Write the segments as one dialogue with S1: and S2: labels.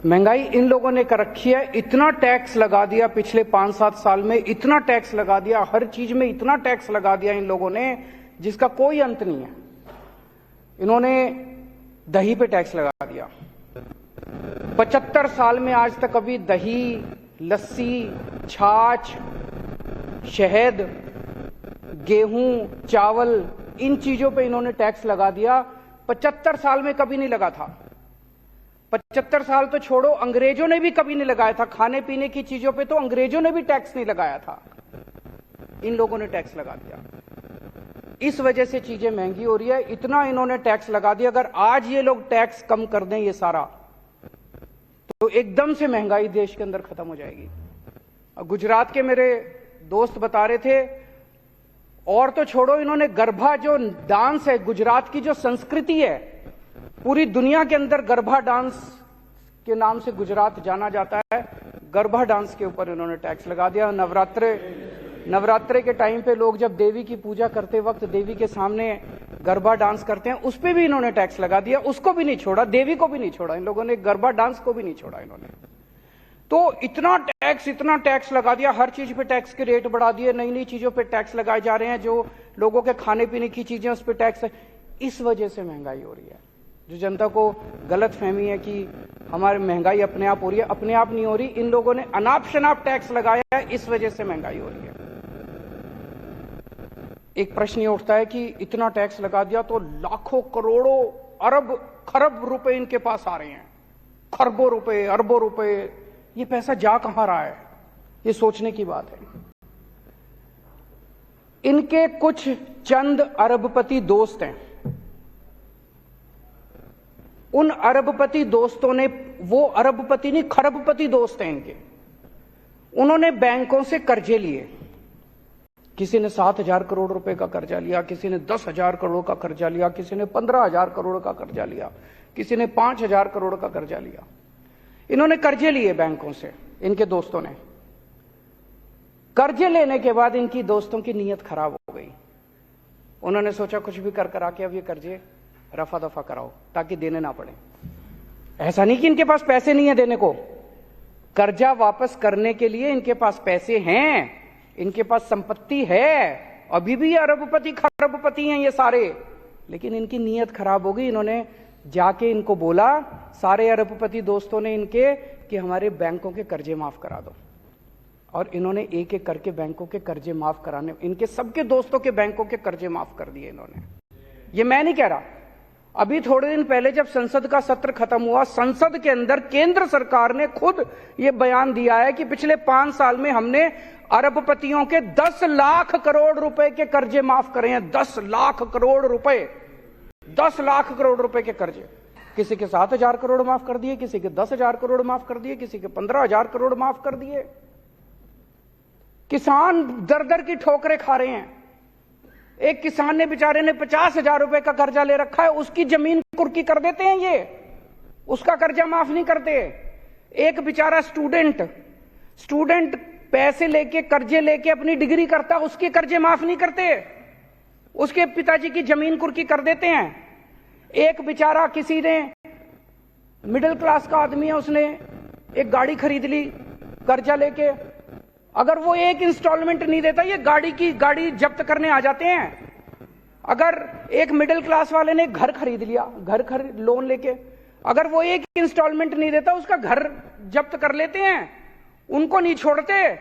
S1: महंगाई इन लोगों ने कर रखी है, इतना टैक्स लगा दिया पिछले 5-7 साल में, इतना टैक्स लगा दिया, हर चीज में इतना टैक्स लगा दिया इन लोगों ने जिसका कोई अंत नहीं है। इन्होंने दही पे टैक्स लगा दिया। 75 साल में आज तक अभी दही, लस्सी, छाछ, शहद, गेहूं, चावल, इन चीजों पे इन्होंने टैक्स लगा दिया। 75 साल में कभी नहीं लगा था। 75 साल तो छोड़ो, अंग्रेजों ने भी कभी नहीं लगाया था। खाने पीने की चीजों पे तो अंग्रेजों ने भी टैक्स नहीं लगाया था, इन लोगों ने टैक्स लगा दिया। इस वजह से चीजें महंगी हो रही है, इतना इन्होंने टैक्स लगा दिया। अगर आज ये लोग टैक्स कम कर दें ये सारा, तो एकदम से महंगाई देश के अंदर खत्म हो जाएगी। गुजरात के मेरे दोस्त बता रहे थे, और तो छोड़ो, इन्होंने गरबा जो डांस है, गुजरात की जो संस्कृति है, पूरी दुनिया के अंदर गरबा डांस के नाम से गुजरात जाना जाता है। गरबा डांस के ऊपर इन्होंने टैक्स लगा दिया। नवरात्रे के टाइम पे लोग जब देवी की पूजा करते वक्त देवी के सामने गरबा डांस करते हैं, उस पे भी इन्होंने टैक्स लगा दिया। उसको भी नहीं छोड़ा, देवी को भी नहीं छोड़ा, इन लोगों ने गरबा डांस को भी नहीं छोड़ा इन्होंने। तो इतना टैक्स लगा दिया, हर चीज पे टैक्स के रेट बढ़ा दिए, नई नई चीजों पे टैक्स लगाए जा रहे हैं, जो लोगों के खाने पीने की चीजें उस पर टैक्स है। इस वजह से महंगाई हो रही है। जो जनता को गलत फहमी है कि हमारी महंगाई अपने आप हो रही है, अपने आप नहीं हो रही। इन लोगों ने अनाप शनाप टैक्स लगाया है, इस वजह से महंगाई हो रही है। एक प्रश्न ये उठता है कि इतना टैक्स लगा दिया तो लाखों करोड़ों अरब खरब रुपए इनके पास आ रहे हैं, खरबों रुपए, अरबों रुपए, ये पैसा जा कहां रहा है? ये सोचने की बात है। इनके कुछ चंद अरबपति दोस्त हैं, उन अरबपति दोस्तों ने, वो अरबपति नहीं खरबपति दोस्त हैं इनके, उन्होंने बैंकों से कर्जे लिए। किसी ने 7,000 करोड़ रुपए का कर्जा लिया, किसी ने 10,000 करोड़ का कर्जा लिया, किसी ने 15,000 करोड़ का कर्जा लिया, किसी ने 5,000 करोड़ का कर्जा लिया। इन्होंने कर्जे लिए बैंकों से, इनके दोस्तों ने। कर्जे लेने के बाद इनकी दोस्तों की नीयत खराब हो गई। उन्होंने सोचा कुछ भी कर करा के अब ये कर्जे रफा दफा कराओ ताकि देने ना पड़े। ऐसा नहीं कि इनके पास पैसे नहीं है देने को, कर्जा वापस करने के लिए इनके पास पैसे हैं, इनके पास संपत्ति है, अभी भी अरबपति खरबपति हैं ये सारे, लेकिन इनकी नीयत खराब हो गई। इन्होंने जाके इनको बोला, सारे अरबपति दोस्तों ने इनके, कि हमारे बैंकों के कर्जे माफ करा दो। और इन्होंने एक एक करके बैंकों के कर्जे माफ कराने, इनके सबके दोस्तों के बैंकों के कर्जे माफ कर दिए इन्होंने। ये मैं नहीं कह रहा, अभी थोड़े दिन पहले जब संसद का सत्र खत्म हुआ, संसद के अंदर केंद्र सरकार ने खुद ये बयान दिया है कि पिछले 5 साल में हमने अरबपतियों के 10 लाख करोड़ रुपए के कर्जे माफ करे हैं। 10 लाख करोड़ रुपए, 10 लाख करोड़ रुपए के कर्जे। किसी के 7,000 करोड़ माफ कर दिए, किसी के 10,000 करोड़ माफ कर दिए, किसी के 15,000 करोड़ माफ कर दिए। किसान दर दर की ठोकरें खा रहे हैं। एक किसान ने, बेचारे ने 50,000 रुपए का कर्जा ले रखा है, उसकी जमीन कुर्की कर देते हैं ये, उसका कर्जा माफ नहीं करते। एक बेचारा स्टूडेंट पैसे लेके, कर्जे लेके अपनी डिग्री करता, उसके कर्जे माफ नहीं करते, उसके पिताजी की जमीन कुर्की कर देते हैं। एक बेचारा, किसी ने, मिडिल क्लास का आदमी है, उसने एक गाड़ी खरीद ली कर्जा लेके, अगर वो एक इंस्टॉलमेंट नहीं देता, ये गाड़ी जब्त करने आ जाते हैं। अगर एक मिडिल क्लास वाले ने घर खरीद लिया, लोन लेके, अगर वो एक इंस्टॉलमेंट नहीं देता, उसका घर जब्त कर लेते हैं। उनको नहीं छोड़ते,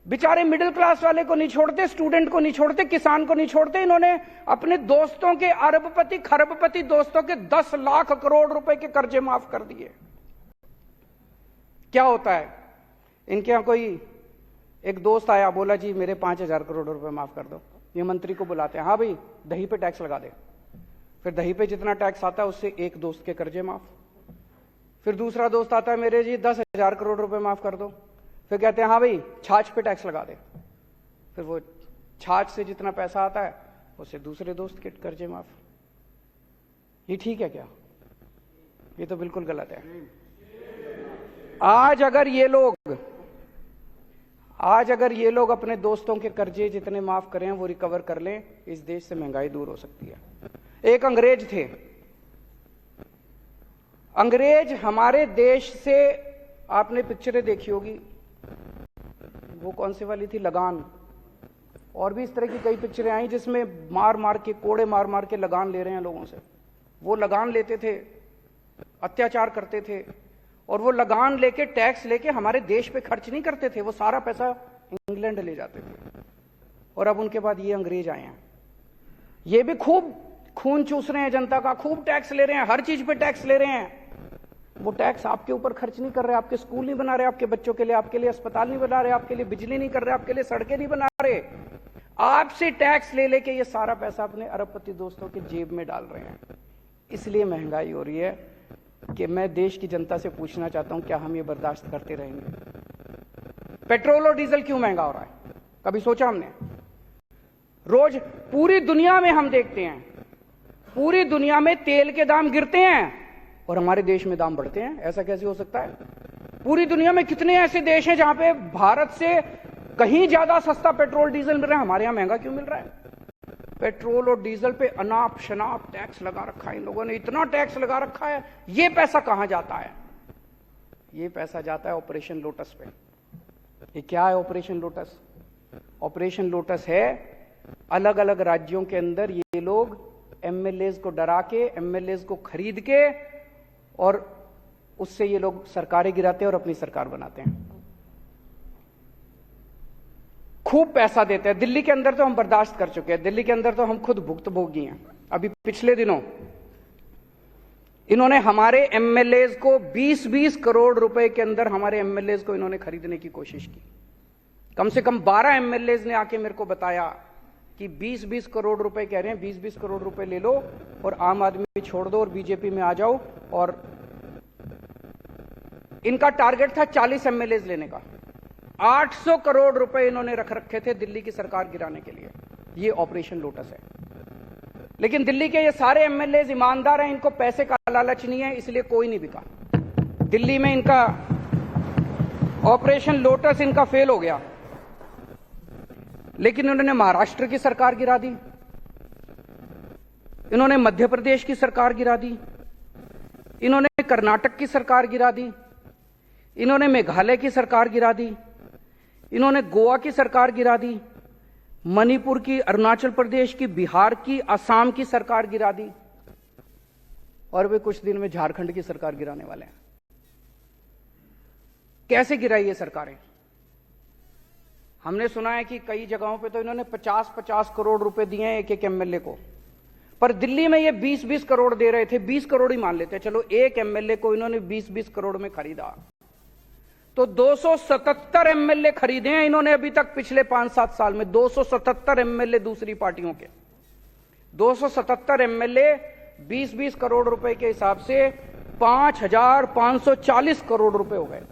S1: बेचारे मिडिल क्लास वाले को नहीं छोड़ते, स्टूडेंट को नहीं छोड़ते, किसान को नहीं छोड़ते। इन्होंने अपने दोस्तों के, अरबपति खरबपति दोस्तों के 10 लाख करोड़ रुपए के कर्जे माफ कर दिए। क्या होता है, इनके यहां कोई एक दोस्त आया, बोला जी मेरे 5,000 करोड़ रुपए माफ कर दो। ये मंत्री को बुलाते हैं, हाँ भाई दही पे टैक्स लगा दे। फिर दही पे जितना टैक्स आता है उससे एक दोस्त के कर्जे माफ। फिर दूसरा दोस्त आता है, मेरे जी 10,000 करोड़ रुपए माफ कर दो। फिर कहते हैं हाँ भाई छाछ पे टैक्स लगा दे। फिर वो छाछ से जितना पैसा आता है उससे दूसरे दोस्त के कर्जे माफ। ये ठीक है क्या? ये तो बिल्कुल गलत है। आज अगर ये लोग अपने दोस्तों के कर्जे जितने माफ करें वो रिकवर कर लें, इस देश से महंगाई दूर हो सकती है। एक अंग्रेज थे, अंग्रेज हमारे देश से, आपने पिक्चरें देखी होगी, वो कौन सी वाली थी, लगान, और भी इस तरह की कई पिक्चरें आई जिसमें मार मार के, कोड़े मार मार के लगान ले रहे हैं लोगों से। वो लगान लेते थे, अत्याचार करते थे, और वो लगान लेके, टैक्स लेके हमारे देश पे खर्च नहीं करते थे, वो सारा पैसा इंग्लैंड ले जाते थे। और अब उनके बाद ये अंग्रेज आए हैं, ये भी खूब खून चूस रहे हैं जनता का, खूब टैक्स ले रहे हैं, हर चीज पे टैक्स ले रहे हैं। वो टैक्स आपके ऊपर खर्च नहीं कर रहे, आपके स्कूल नहीं बना रहे, आपके बच्चों के लिए, आपके लिए अस्पताल नहीं बना रहे, आपके लिए बिजली नहीं कर रहे, आपके लिए सड़कें नहीं बना रहे, आपसे टैक्स ले लेके ये सारा पैसा अपने अरबपति दोस्तों के जेब में डाल रहे हैं। इसलिए महंगाई हो रही है कि मैं देश की जनता से पूछना चाहता हूं, क्या हम ये बर्दाश्त करते रहेंगे? पेट्रोल और डीजल क्यों महंगा हो रहा है? कभी सोचा हमने? रोज पूरी दुनिया में हम देखते हैं, पूरी दुनिया में तेल के दाम गिरते हैं और हमारे देश में दाम बढ़ते हैं। ऐसा कैसे हो सकता है? पूरी दुनिया में कितने ऐसे देश हैं जहां पे भारत से कहीं ज्यादा सस्ता पेट्रोल डीजल मिल रहा है, हमारे यहां महंगा क्यों मिल रहा है? पेट्रोल और डीजल पे अनाप शनाप टैक्स लगा रखा है इन लोगों ने, इतना टैक्स लगा रखा है। ये पैसा कहां जाता है? ये पैसा जाता है ऑपरेशन लोटस पे। ये क्या है ऑपरेशन लोटस? ऑपरेशन लोटस है, अलग अलग राज्यों के अंदर ये लोग एमएलएज को डरा के, एमएलएज को खरीद के, और उससे ये लोग सरकारें गिराते हैं और अपनी सरकार बनाते हैं। खूब पैसा देते हैं। दिल्ली के अंदर तो हम बर्दाश्त कर चुके हैं, दिल्ली के अंदर तो हम खुद भुक्तभोगी हैं। अभी पिछले दिनों इन्होंने हमारे एमएलएज को 20-20 करोड़ रुपए के अंदर हमारे एमएलएज को इन्होंने खरीदने की कोशिश की। कम से कम 12 एमएलएज ने आके मेरे को बताया कि 20-20 करोड़ रुपए कह रहे हैं, 20-20 करोड़ रुपए ले लो और आम आदमी छोड़ दो और बीजेपी में आ जाओ। और इनका टारगेट था 40 एमएलएज लेने का। 800 करोड़ रुपए इन्होंने रख रखे थे दिल्ली की सरकार गिराने के लिए। ये ऑपरेशन लोटस है। लेकिन दिल्ली के ये सारे एमएलएज ईमानदार हैं, इनको पैसे का लालच नहीं है, इसलिए कोई नहीं बिका। दिल्ली में इनका ऑपरेशन लोटस इनका फेल हो गया। लेकिन इन्होंने महाराष्ट्र की सरकार गिरा दी, इन्होंने मध्य प्रदेश की सरकार गिरा दी, इन्होंने कर्नाटक की सरकार गिरा दी, इन्होंने मेघालय की सरकार गिरा दी, इन्होंने गोवा की सरकार गिरा दी, मणिपुर की, अरुणाचल प्रदेश की, बिहार की, असम की सरकार गिरा दी, और वे कुछ दिन में झारखंड की सरकार गिराने वाले हैं। कैसे गिराई ये सरकारें? हमने सुना है कि कई जगहों पे तो इन्होंने 50-50 करोड़ रुपए दिए हैं एक एक एमएलए को, पर दिल्ली में ये 20-20 करोड़ दे रहे थे। 20 करोड़ ही मान लेते हैं, चलो एक एमएलए को इन्होंने 20-20 करोड़ में खरीदा, तो 277 एमएलए खरीदे हैं इन्होंने अभी तक पिछले 5-7 साल में। 277 एमएलए दूसरी पार्टियों के, 277 एमएलए 20-20 करोड़ रुपए के हिसाब से 5,540 करोड़ रुपए हो गए।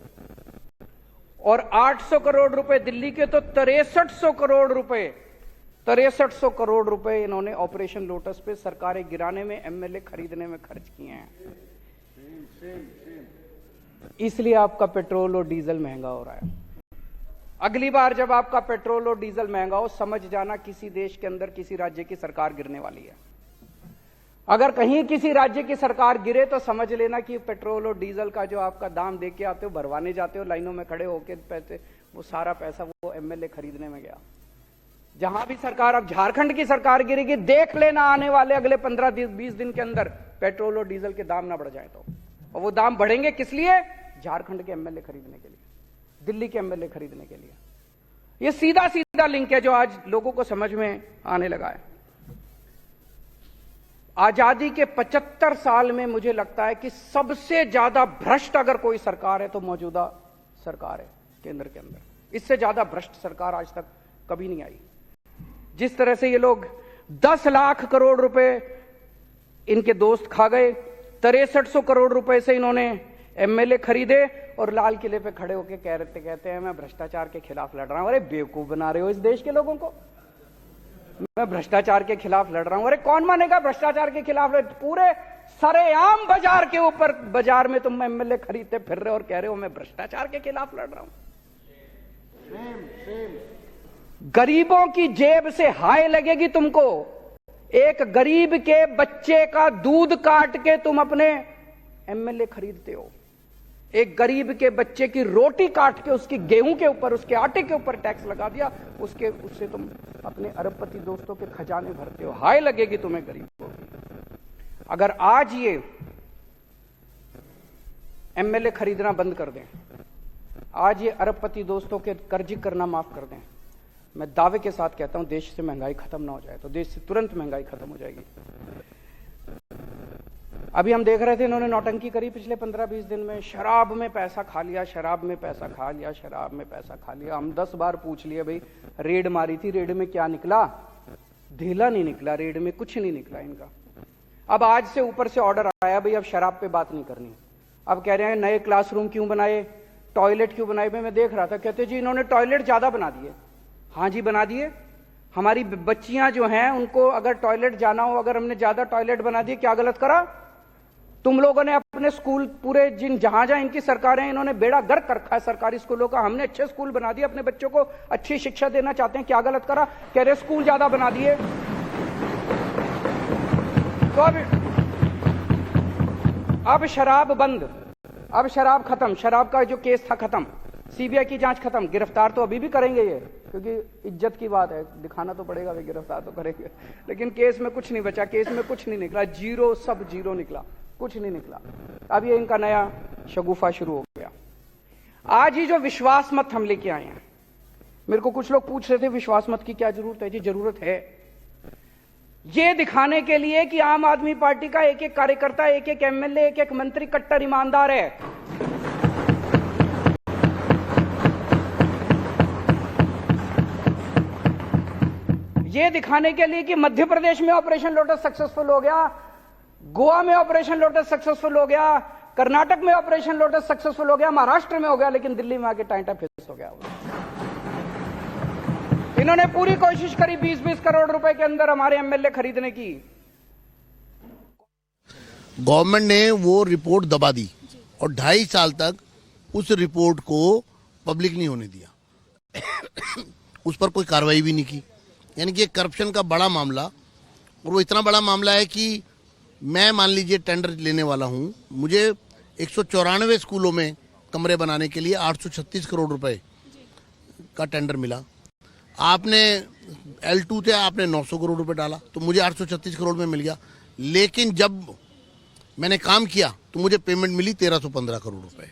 S1: और 800 करोड़ रुपए दिल्ली के, तो 6300 करोड़ रुपए, 6300 करोड़ रुपए इन्होंने ऑपरेशन लोटस पे सरकारें गिराने में, एमएलए खरीदने में खर्च किए हैं। इसलिए आपका पेट्रोल और डीजल महंगा हो रहा है। अगली बार जब आपका पेट्रोल और डीजल महंगा हो, समझ जाना किसी देश के अंदर किसी राज्य की सरकार गिरने वाली है। अगर कहीं किसी राज्य की सरकार गिरे तो समझ लेना कि पेट्रोल और डीजल का जो आपका दाम दे के आते हो, भरवाने जाते हो लाइनों में खड़े होकर पैसे, वो सारा पैसा वो एमएलए खरीदने में गया। जहां भी सरकार, अब झारखंड की सरकार गिरेगी, देख लेना आने वाले अगले 15-20 दिन के अंदर पेट्रोल और डीजल के दाम ना बढ़ जाए तो। और वो दाम बढ़ेंगे किस लिए? झारखंड के एमएलए खरीदने के लिए, दिल्ली के एमएलए खरीदने के लिए। ये सीधा सीधा लिंक है जो आज लोगों को समझ में आने लगा है। आजादी के 75 साल में मुझे लगता है कि सबसे ज्यादा भ्रष्ट अगर कोई सरकार है तो मौजूदा सरकार है केंद्र के अंदर। इससे ज्यादा भ्रष्ट सरकार आज तक कभी नहीं आई। जिस तरह से ये लोग 10 लाख करोड़ रुपए इनके दोस्त खा गए, 6300 करोड़ रुपए से इन्होंने एमएलए खरीदे और लाल किले पे खड़े होकर कहते हैं मैं भ्रष्टाचार के खिलाफ लड़ रहा हूं। अरे बेवकूफ बना रहे हो इस देश के लोगों को। मैं भ्रष्टाचार के खिलाफ लड़ रहा हूं। अरे कौन मानेगा भ्रष्टाचार के खिलाफ? पूरे सरेआम बाजार के ऊपर, बाजार में तुम एमएलए खरीदते फिर रहे हो और कह रहे हो मैं भ्रष्टाचार के खिलाफ लड़ रहा हूं। गरीबों की जेब से हाय लगेगी तुमको। एक गरीब के बच्चे का दूध काट के तुम अपने एमएलए खरीदते हो। एक गरीब के बच्चे की रोटी काट के उसकी गेहूं के ऊपर, उसके आटे के ऊपर टैक्स लगा दिया, उससे तुम अपने अरबपति दोस्तों के खजाने भरते हो। हाय लगेगी तुम्हें गरीबों की। अगर आज ये एमएलए खरीदना बंद कर दें, आज ये अरबपति दोस्तों के कर्ज करना माफ कर दें, मैं दावे के साथ कहता हूं देश से महंगाई खत्म ना हो जाए तो देश से तुरंत महंगाई खत्म हो जाएगी। अभी हम देख रहे थे इन्होंने नौटंकी करी पिछले 15-20 दिन में, शराब में पैसा खा लिया, शराब में पैसा खा लिया, शराब में पैसा खा लिया। हम 10 बार पूछ लिए भाई रेड मारी थी, रेड में क्या निकला? ढीला नहीं निकला, रेड में कुछ नहीं निकला इनका। अब आज से ऊपर से ऑर्डर आया भाई अब शराब पे बात नहीं करनी। अब कह रहे हैं नए क्लासरूम क्यों बनाए, टॉयलेट क्यों बनाए। मैं देख रहा था, कहते जी इन्होंने टॉयलेट ज्यादा बना दिए। हाँ जी बना दिए। हमारी बच्चियां जो हैं उनको अगर टॉयलेट जाना हो, अगर हमने ज्यादा टॉयलेट बना दिए, क्या गलत करा? तुम लोगों ने अपने स्कूल पूरे जहां जहां इनकी सरकारें, इन्होंने बेड़ा गर्क कर रखा है सरकारी स्कूलों का। हमने अच्छे स्कूल बना दिए, अपने बच्चों को अच्छी शिक्षा देना चाहते हैं, क्या गलत करा? कह रहे स्कूल ज्यादा बना दिए। तो अब शराब बंद, अब शराब खत्म, शराब का जो केस था खत्म, सीबीआई की जांच खत्म। गिरफ्तार तो अभी भी करेंगे ये, क्योंकि इज्जत की बात है, दिखाना तो पड़ेगा, वे गिरफ्तार तो करेंगे। लेकिन केस में कुछ नहीं बचा, केस में कुछ नहीं निकला, जीरो, सब जीरो निकला, कुछ नहीं निकला। अब ये इनका नया शगुफा शुरू हो गया। आज ही जो विश्वास मत हम लेके आए हैं, मेरे को कुछ लोग पूछ रहे थे विश्वास मत की क्या जरूरत है? जी जरूरत है, ये दिखाने के लिए कि आम आदमी पार्टी का एक एक कार्यकर्ता, एक एक एमएलए, एक एक मंत्री कट्टर ईमानदार है। ये दिखाने के लिए कि मध्य प्रदेश में ऑपरेशन लोटस सक्सेसफुल हो गया, गोवा में ऑपरेशन लोटस सक्सेसफुल हो गया, कर्नाटक में ऑपरेशन लोटस सक्सेसफुल हो गया, महाराष्ट्र में हो गया, लेकिन दिल्ली में आके टाइटा फेस हो गया। इन्होंने पूरी कोशिश करी 20-20 करोड़ रुपए के अंदर हमारे एमएलए खरीदने की।
S2: गवर्नमेंट ने वो रिपोर्ट दबा दी और 2.5 साल तक उस रिपोर्ट को पब्लिक नहीं होने दिया। उस पर कोई कार्रवाई भी नहीं की। यानी कि करप्शन का बड़ा मामला, और वो इतना बड़ा मामला है कि मैं मान लीजिए टेंडर लेने वाला हूं, मुझे 194 स्कूलों में कमरे बनाने के लिए 836 करोड़ रुपए का टेंडर मिला। आपने L2 थे, आपने 900 करोड़ रुपए डाला, तो मुझे 836 करोड़ में मिल गया। लेकिन जब मैंने काम किया तो मुझे पेमेंट मिली 1315 करोड़ रुपए।